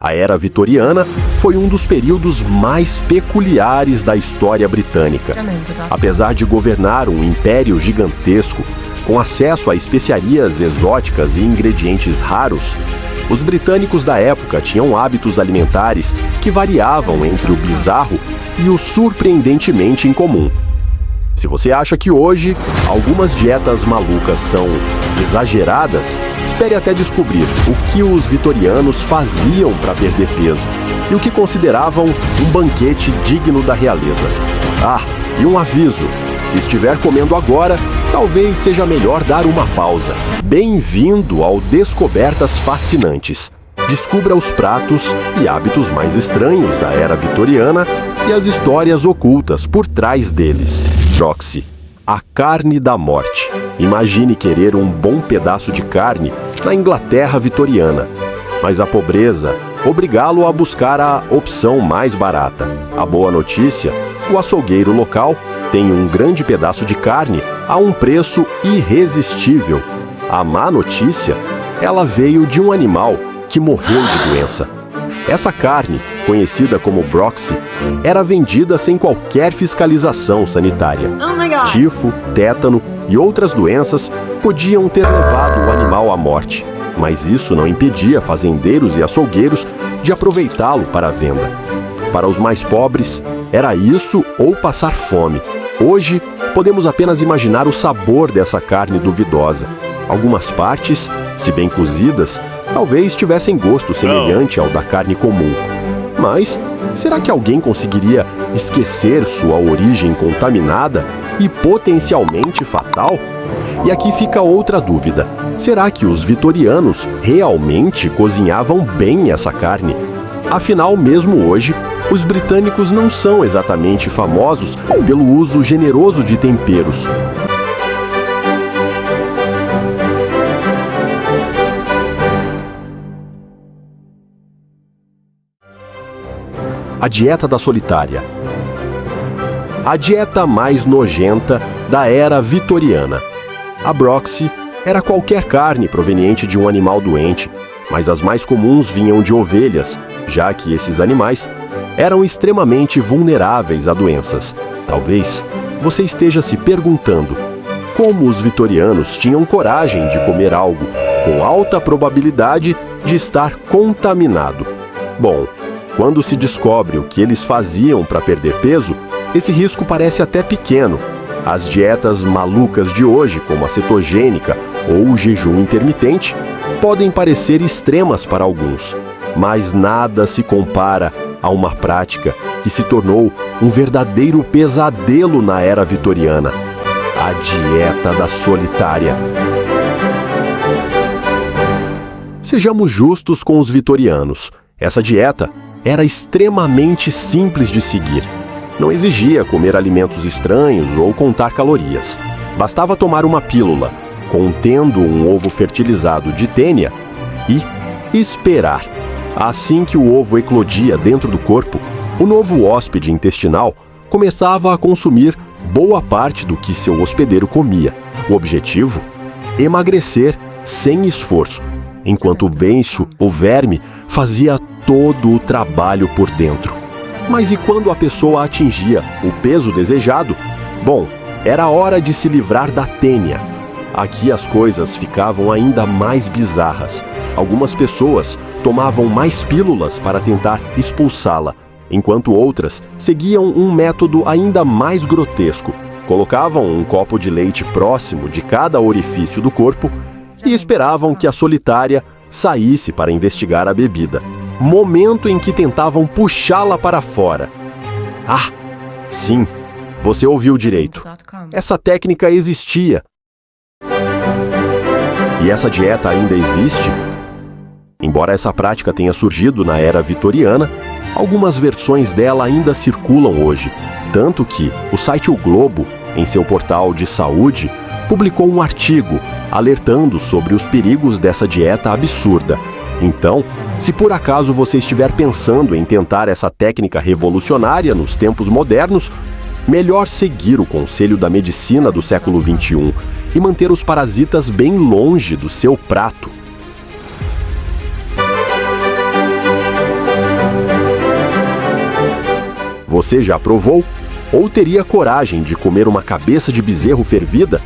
A Era Vitoriana foi um dos períodos mais peculiares da história britânica. Apesar de governar um império gigantesco, com acesso a especiarias exóticas e ingredientes raros, os britânicos da época tinham hábitos alimentares que variavam entre o bizarro e o surpreendentemente incomum. Se você acha que hoje algumas dietas malucas são exageradas, espere até descobrir o que os vitorianos faziam para perder peso e o que consideravam um banquete digno da realeza. Ah, e um aviso: se estiver comendo agora, talvez seja melhor dar uma pausa. Bem-vindo ao Descobertas Fascinantes. Descubra os pratos e hábitos mais estranhos da Era Vitoriana e as histórias ocultas por trás deles. Broxi, a carne da morte. Imagine querer um bom pedaço de carne na Inglaterra vitoriana, mas a pobreza obrigá-lo a buscar a opção mais barata. A boa notícia: o açougueiro local tem um grande pedaço de carne a um preço irresistível. A má notícia: ela veio de um animal que morreu de doença. Essa carne, conhecida como Broxi, era vendida sem qualquer fiscalização sanitária. Tifo, tétano e outras doenças podiam ter levado o animal à morte, mas isso não impedia fazendeiros e açougueiros de aproveitá-lo para a venda. Para os mais pobres, era isso ou passar fome. Hoje, podemos apenas imaginar o sabor dessa carne duvidosa. Algumas partes, se bem cozidas, talvez tivessem gosto semelhante ao da carne comum. Mas, será que alguém conseguiria esquecer sua origem contaminada e potencialmente fatal? E aqui fica outra dúvida: será que os vitorianos realmente cozinhavam bem essa carne? Afinal, mesmo hoje, os britânicos não são exatamente famosos pelo uso generoso de temperos. A dieta da solitária. A dieta mais nojenta da Era Vitoriana. A Broxi era qualquer carne proveniente de um animal doente, mas as mais comuns vinham de ovelhas, já que esses animais eram extremamente vulneráveis a doenças. Talvez você esteja se perguntando como os vitorianos tinham coragem de comer algo com alta probabilidade de estar contaminado. Bom, quando se descobre o que eles faziam para perder peso, esse risco parece até pequeno. As dietas malucas de hoje, como a cetogênica ou o jejum intermitente, podem parecer extremas para alguns, mas nada se compara a uma prática que se tornou um verdadeiro pesadelo na Era Vitoriana: a dieta da solitária. Sejamos justos com os vitorianos. Essa dieta era extremamente simples de seguir. Não exigia comer alimentos estranhos ou contar calorias. Bastava tomar uma pílula contendo um ovo fertilizado de tênia e esperar. Assim que o ovo eclodia dentro do corpo, o novo hóspede intestinal começava a consumir boa parte do que seu hospedeiro comia. O objetivo? Emagrecer sem esforço, enquanto o venço, o verme, fazia todo o trabalho por dentro. Mas e quando a pessoa atingia o peso desejado? Bom, era hora de se livrar da tênia. Aqui as coisas ficavam ainda mais bizarras. Algumas pessoas tomavam mais pílulas para tentar expulsá-la, enquanto outras seguiam um método ainda mais grotesco. Colocavam um copo de leite próximo de cada orifício do corpo e esperavam que a solitária saísse para investigar a bebida. Momento em que tentavam puxá-la para fora. Ah, sim, você ouviu direito. Essa técnica existia. E essa dieta ainda existe? Embora essa prática tenha surgido na Era Vitoriana, algumas versões dela ainda circulam hoje, tanto que o site O Globo, em seu portal de saúde, publicou um artigo alertando sobre os perigos dessa dieta absurda. Então, se por acaso você estiver pensando em tentar essa técnica revolucionária nos tempos modernos, melhor seguir o conselho da medicina do século XXI e manter os parasitas bem longe do seu prato. Você já provou? Ou teria coragem de comer uma cabeça de bezerro fervida?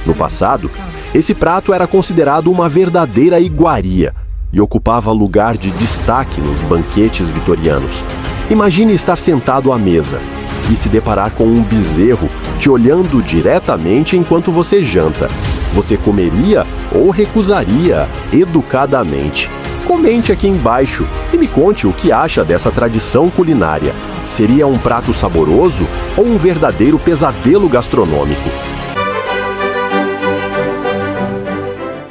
No passado, esse prato era considerado uma verdadeira iguaria e ocupava lugar de destaque nos banquetes vitorianos. Imagine estar sentado à mesa e se deparar com um bezerro te olhando diretamente enquanto você janta. Você comeria ou recusaria educadamente? Comente aqui embaixo e me conte o que acha dessa tradição culinária. Seria um prato saboroso ou um verdadeiro pesadelo gastronômico?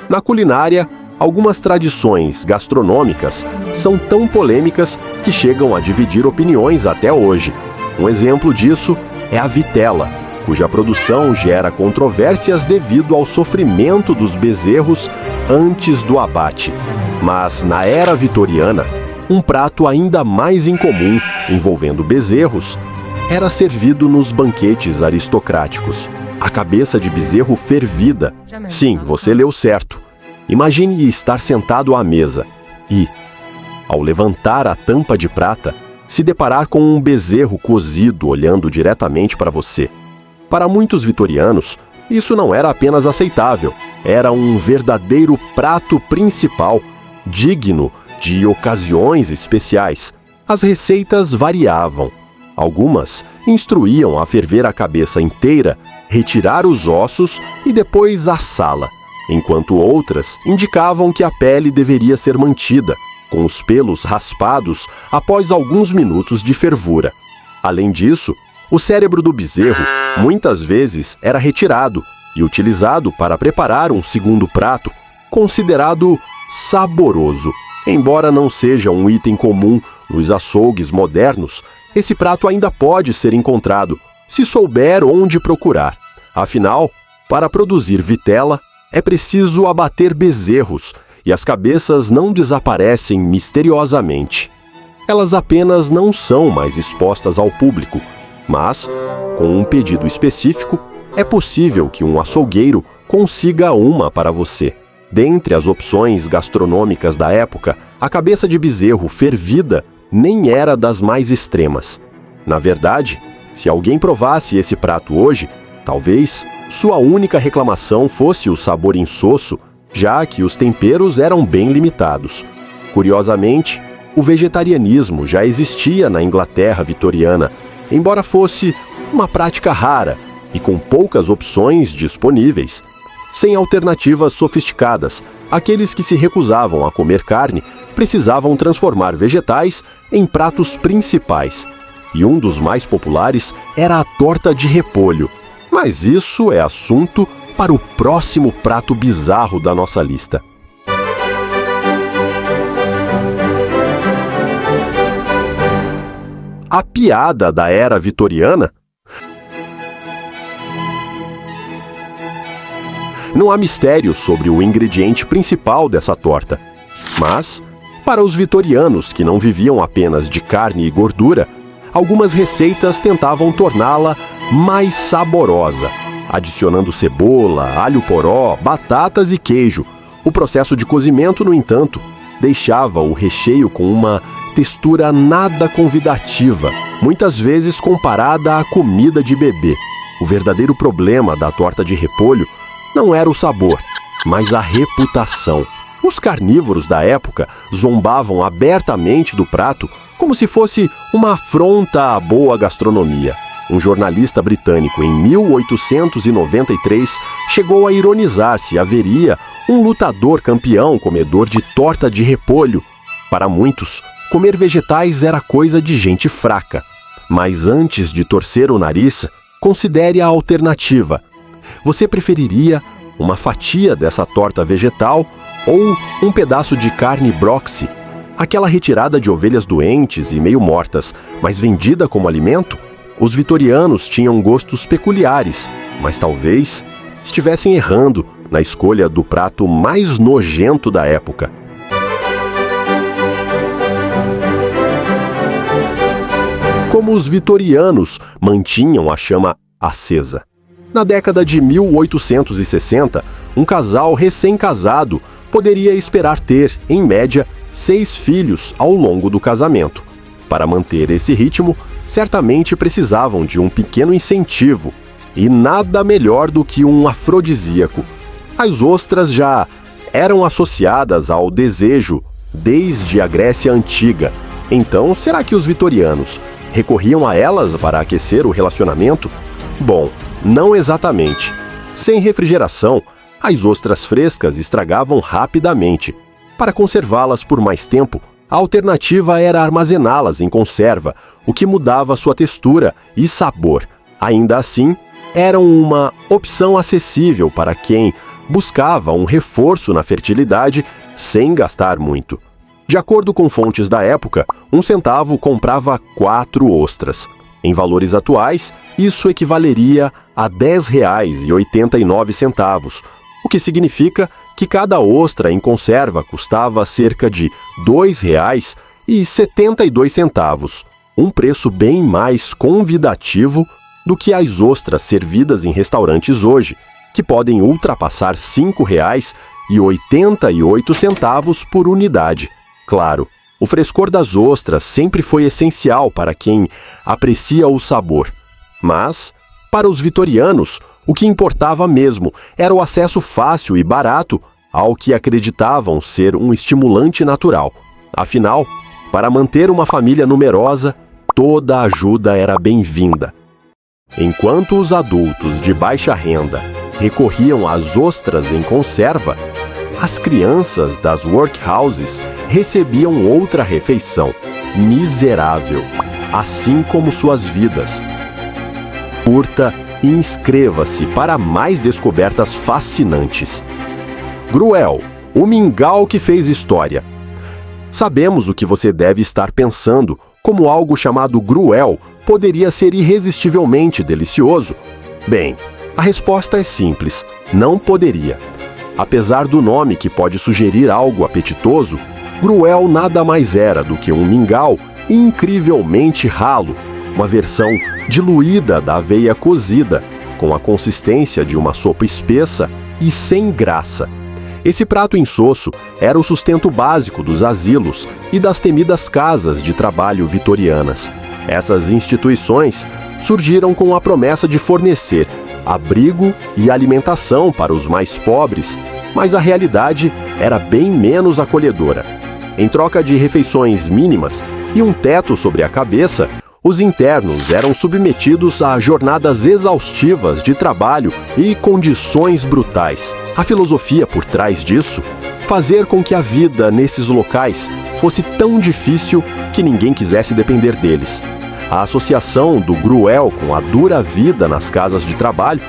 Na culinária, algumas tradições gastronômicas são tão polêmicas que chegam a dividir opiniões até hoje. Um exemplo disso é a vitela, cuja produção gera controvérsias devido ao sofrimento dos bezerros antes do abate. Mas na era vitoriana, um prato ainda mais incomum, envolvendo bezerros, era servido nos banquetes aristocráticos. A cabeça de bezerro fervida. Sim, você leu certo. Imagine estar sentado à mesa e, ao levantar a tampa de prata, se deparar com um bezerro cozido olhando diretamente para você. Para muitos vitorianos, isso não era apenas aceitável, era um verdadeiro prato principal, digno de ocasiões especiais. As receitas variavam. Algumas instruíam a ferver a cabeça inteira, retirar os ossos e depois assá-la, enquanto outras indicavam que a pele deveria ser mantida, com os pelos raspados após alguns minutos de fervura. Além disso, o cérebro do bezerro muitas vezes era retirado e utilizado para preparar um segundo prato, considerado saboroso. Embora não seja um item comum nos açougues modernos, esse prato ainda pode ser encontrado, se souber onde procurar. Afinal, para produzir vitela, é preciso abater bezerros, e as cabeças não desaparecem misteriosamente. Elas apenas não são mais expostas ao público, mas, com um pedido específico, é possível que um açougueiro consiga uma para você. Dentre as opções gastronômicas da época, a cabeça de bezerro fervida nem era das mais extremas. Na verdade, se alguém provasse esse prato hoje, talvez sua única reclamação fosse o sabor insosso, já que os temperos eram bem limitados. Curiosamente, o vegetarianismo já existia na Inglaterra vitoriana, embora fosse uma prática rara e com poucas opções disponíveis. Sem alternativas sofisticadas, aqueles que se recusavam a comer carne precisavam transformar vegetais em pratos principais. E um dos mais populares era a torta de repolho. Mas isso é assunto para o próximo prato bizarro da nossa lista. A piada da era vitoriana? Não há mistério sobre o ingrediente principal dessa torta. Mas, para os vitorianos que não viviam apenas de carne e gordura, algumas receitas tentavam torná-la mais saborosa, adicionando cebola, alho poró, batatas e queijo. O processo de cozimento, no entanto, deixava o recheio com uma textura nada convidativa, muitas vezes comparada à comida de bebê. O verdadeiro problema da torta de repolho não era o sabor, mas a reputação. Os carnívoros da época zombavam abertamente do prato como se fosse uma afronta à boa gastronomia. Um jornalista britânico, em 1893, chegou a ironizar se haveria um lutador campeão comedor de torta de repolho. Para muitos, comer vegetais era coisa de gente fraca. Mas antes de torcer o nariz, considere a alternativa. Você preferiria uma fatia dessa torta vegetal ou um pedaço de carne Broxi, aquela retirada de ovelhas doentes e meio mortas, mas vendida como alimento? Os vitorianos tinham gostos peculiares, mas talvez estivessem errando na escolha do prato mais nojento da época. Como os vitorianos mantinham a chama acesa? Na década de 1860, um casal recém-casado poderia esperar ter, em média, 6 filhos ao longo do casamento. Para manter esse ritmo, certamente precisavam de um pequeno incentivo, e nada melhor do que um afrodisíaco. As ostras já eram associadas ao desejo desde a Grécia Antiga. Então, será que os vitorianos recorriam a elas para aquecer o relacionamento? Bom, não exatamente. Sem refrigeração, as ostras frescas estragavam rapidamente. Para conservá-las por mais tempo, a alternativa era armazená-las em conserva, o que mudava sua textura e sabor. Ainda assim, eram uma opção acessível para quem buscava um reforço na fertilidade sem gastar muito. De acordo com fontes da época, 1 centavo comprava 4 ostras. Em valores atuais, isso equivaleria a R$ 10,89, o que significa que cada ostra em conserva custava cerca de R$ 2,72, um preço bem mais convidativo do que as ostras servidas em restaurantes hoje, que podem ultrapassar R$ 5,88 por unidade. Claro, o frescor das ostras sempre foi essencial para quem aprecia o sabor. Mas, para os vitorianos, o que importava mesmo era o acesso fácil e barato ao que acreditavam ser um estimulante natural. Afinal, para manter uma família numerosa, toda ajuda era bem-vinda. Enquanto os adultos de baixa renda recorriam às ostras em conserva, as crianças das workhouses recebiam outra refeição, miserável, assim como suas vidas. Curta e inscreva-se para mais descobertas fascinantes. Gruel, o mingau que fez história. Sabemos o que você deve estar pensando, como algo chamado gruel poderia ser irresistivelmente delicioso. Bem, a resposta é simples: não poderia. Apesar do nome que pode sugerir algo apetitoso, gruel nada mais era do que um mingau incrivelmente ralo, uma versão diluída da aveia cozida, com a consistência de uma sopa espessa e sem graça. Esse prato insosso era o sustento básico dos asilos e das temidas casas de trabalho vitorianas. Essas instituições surgiram com a promessa de fornecer abrigo e alimentação para os mais pobres, mas a realidade era bem menos acolhedora. Em troca de refeições mínimas e um teto sobre a cabeça, os internos eram submetidos a jornadas exaustivas de trabalho e condições brutais. A filosofia por trás disso? Fazer com que a vida nesses locais fosse tão difícil que ninguém quisesse depender deles. A associação do gruel com a dura vida nas casas de trabalho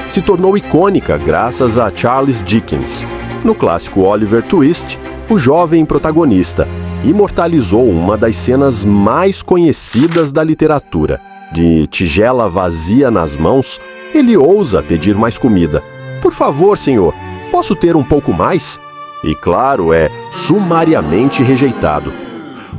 se tornou icônica graças a Charles Dickens. No clássico Oliver Twist, o jovem protagonista imortalizou uma das cenas mais conhecidas da literatura. De tigela vazia nas mãos, ele ousa pedir mais comida. Por favor, senhor, posso ter um pouco mais? E claro, é sumariamente rejeitado.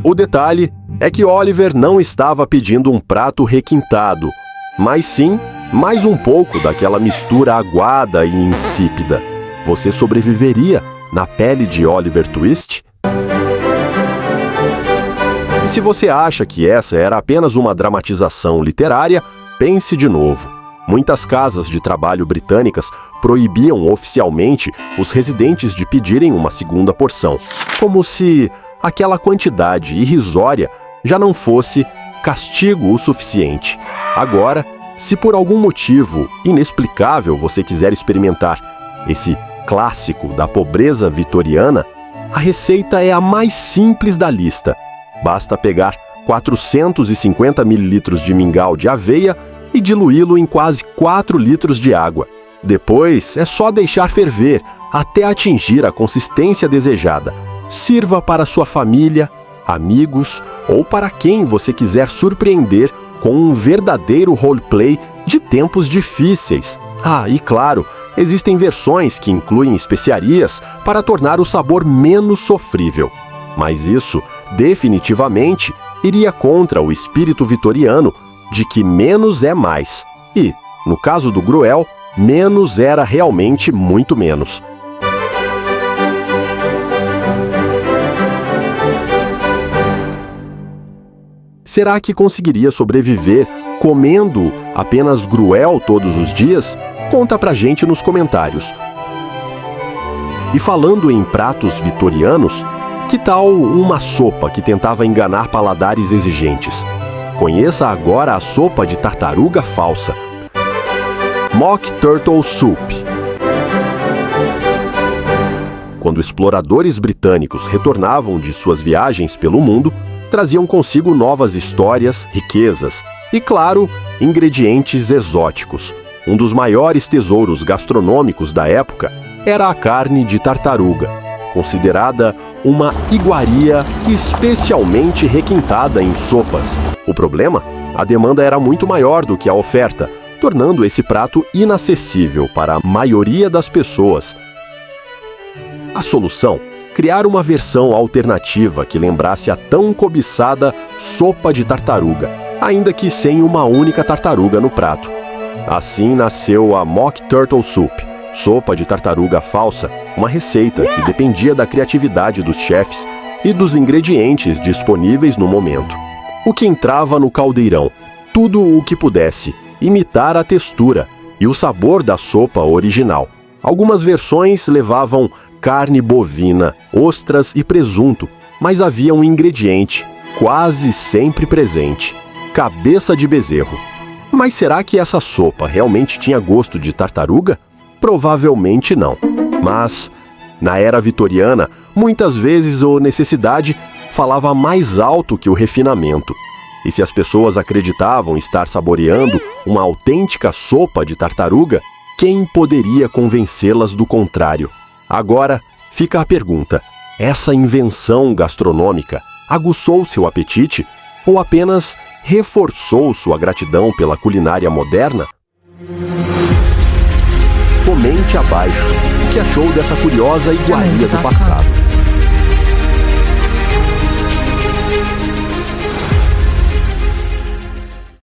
O detalhe é que Oliver não estava pedindo um prato requintado, mas sim mais um pouco daquela mistura aguada e insípida. Você sobreviveria na pele de Oliver Twist? E se você acha que essa era apenas uma dramatização literária, pense de novo. Muitas casas de trabalho britânicas proibiam oficialmente os residentes de pedirem uma segunda porção, como se aquela quantidade irrisória já não fosse castigo o suficiente. Agora, se por algum motivo inexplicável você quiser experimentar esse clássico da pobreza vitoriana, a receita é a mais simples da lista. Basta pegar 450 ml de mingau de aveia e diluí-lo em quase 4 litros de água. Depois é só deixar ferver até atingir a consistência desejada. Sirva para sua família, amigos ou para quem você quiser surpreender com um verdadeiro roleplay de tempos difíceis. Ah, e claro, existem versões que incluem especiarias para tornar o sabor menos sofrível. Mas isso, definitivamente, iria contra o espírito vitoriano de que menos é mais. E, no caso do gruel, menos era realmente muito menos. será que conseguiria sobreviver comendo apenas gruel todos os dias? Conta pra gente nos comentários. E falando em pratos vitorianos, que tal uma sopa que tentava enganar paladares exigentes? Conheça agora a sopa de tartaruga falsa. Mock Turtle Soup. Quando exploradores britânicos retornavam de suas viagens pelo mundo, traziam consigo novas histórias, riquezas e, claro, ingredientes exóticos. Um dos maiores tesouros gastronômicos da época era a carne de tartaruga, considerada uma iguaria especialmente requintada em sopas. O problema? A demanda era muito maior do que a oferta, tornando esse prato inacessível para a maioria das pessoas. A solução? Criar uma versão alternativa que lembrasse a tão cobiçada sopa de tartaruga, ainda que sem uma única tartaruga no prato. Assim nasceu a Mock Turtle Soup, sopa de tartaruga falsa, uma receita que dependia da criatividade dos chefes e dos ingredientes disponíveis no momento. O que entrava no caldeirão? Tudo o que pudesse imitar a textura e o sabor da sopa original. Algumas versões levavam carne bovina, ostras e presunto, mas havia um ingrediente quase sempre presente: cabeça de bezerro. Mas será que essa sopa realmente tinha gosto de tartaruga? Provavelmente não. Mas, na era vitoriana, muitas vezes a necessidade falava mais alto que o refinamento. E se as pessoas acreditavam estar saboreando uma autêntica sopa de tartaruga, quem poderia convencê-las do contrário? Agora, fica a pergunta: essa invenção gastronômica aguçou seu apetite ou apenas reforçou sua gratidão pela culinária moderna? Comente abaixo o que achou dessa curiosa iguaria do passado.